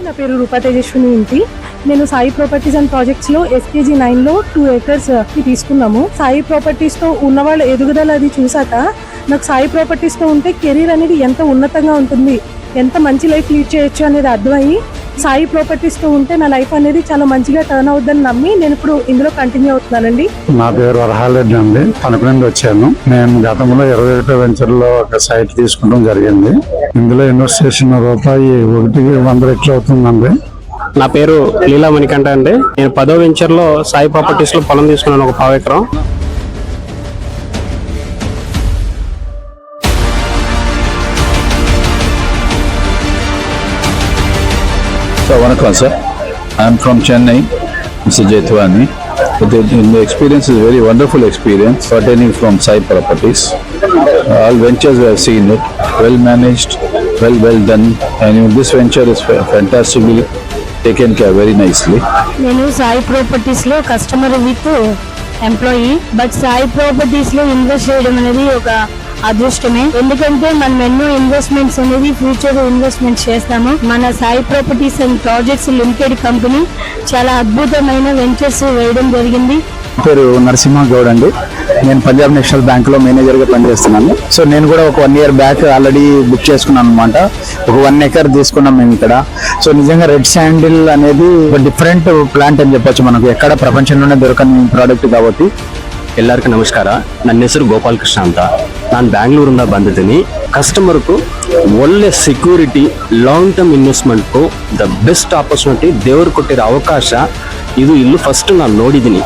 నా పేరు రూపా తేజస్విని ఇంటి. నేను సాయి ప్రాపర్టీస్ అండ్ ప్రాజెక్ట్స్ లో SKG 9 లో 2 acres కి తీసుకున్నాము. సాయి ప్రాపర్టీస్ తో ఉన్న వాళ్ళ ఎదుగుదల అది చూసాక నాకు సాయి ప్రాపర్టీస్ తో ఉంటే కెరీర్ అనేది ఎంత ఉన్నతంగా ఉంటుంది, ఎంత మంచి లైఫ్ లీడ్ చేయొచ్చు అనేది అర్థమయ్యి సాయి ప్రాపర్టీస్ తో ఉంటే నా లైఫ్ అనేది చాలా మంచిగా టర్న్ అవుతుందని నమ్మి నేను ఇప్పుడు ఇందులో కంటిన్యూ అవుతున్నానండి. నా పేరు వరహాలరెడ్డి అండి. తణుకు నుండి వచ్చాను. నేను గతంలో 21 వెంచర్ లో ఒక సైట్ తీసుకుంటాం జరిగింది. ఇందులో ఇన్వెస్ట్ చేసిన రూపాయి 100 రెట్లు అవుతుందండి. నా పేరు లీలా మణికంఠ అండి. నేను 10వ వెంచర్ లో సాయి ప్రాపర్టీస్ లో పొలం తీసుకున్నాను, ఒక 1/2 ఎకరం. So, Vanakkam sir, I am from Chennai, Mr. Jaithwani. The experience is a very wonderful experience pertaining from Sai Properties. All ventures we have seen it, well managed, well done, and this venture is fantastically taken care very nicely. నేను Sai properties లో customer with employee, but Sai properties లో invest చేయడం అనేది ఒక అదృష్టమే. ఎందుకంటే మనం ఎన్నో ఇన్వెస్ట్మెంట్స్ అనేది ఫ్యూచర్ ఇన్వెస్ట్మెంట్ చేస్తాము. మన Sai properties and projects limited company చాలా అద్భుతమైన వెంచర్స్ వేయడం జరిగింది. పేరు నరసింహ గౌడ్ అండి. నేను పంజాబ్ నేషనల్ బ్యాంక్ లో మేనేజర్ గా పనిచేస్తున్నాను. సో నేను కూడా ఒక 1 year బ్యాక్ ఆల్రెడీ బుక్ చేసుకున్నాను అనమాట. ఒక 1 acre తీసుకున్నాం మేము ఇక్కడ. సో నిజంగా రెడ్ శాండిల్ అనేది ఒక డిఫరెంట్ ప్లాంట్ అని చెప్పొచ్చు. మనకు ఎక్కడ ప్రపంచంలోనే దొరకని ಪ್ರಾಡಕ್ಟ್ కాబట్టి. ಎಲ್ಲರಿಗೂ ನಮಸ್ಕಾರ. ನನ್ನ ಹೆಸರು ಗೋಪಾಲ್ ಕೃಷ್ಣ ಅಂತ. ನಾನು ಬ್ಯಾಂಗ್ಳೂರಿಂದ ಬಂದಿದ್ದೀನಿ. ಕಸ್ಟಮರ್ಗೂ ಒಳ್ಳೆ ಸೆಕ್ಯೂರಿಟಿ, ಲಾಂಗ್ ಟರ್ಮ್ ಇನ್ವೆಸ್ಟ್ಮೆಂಟ್ಗೂ ದ ಬೆಸ್ಟ್ ಆಪರ್ಚುನಿಟಿ ದೇವರು ಕೊಟ್ಟಿರೋ ಅವಕಾಶ ಇದು. ಇಲ್ಲೂ ಫಸ್ಟ್ ನಾನು ನೋಡಿದ್ದೀನಿ.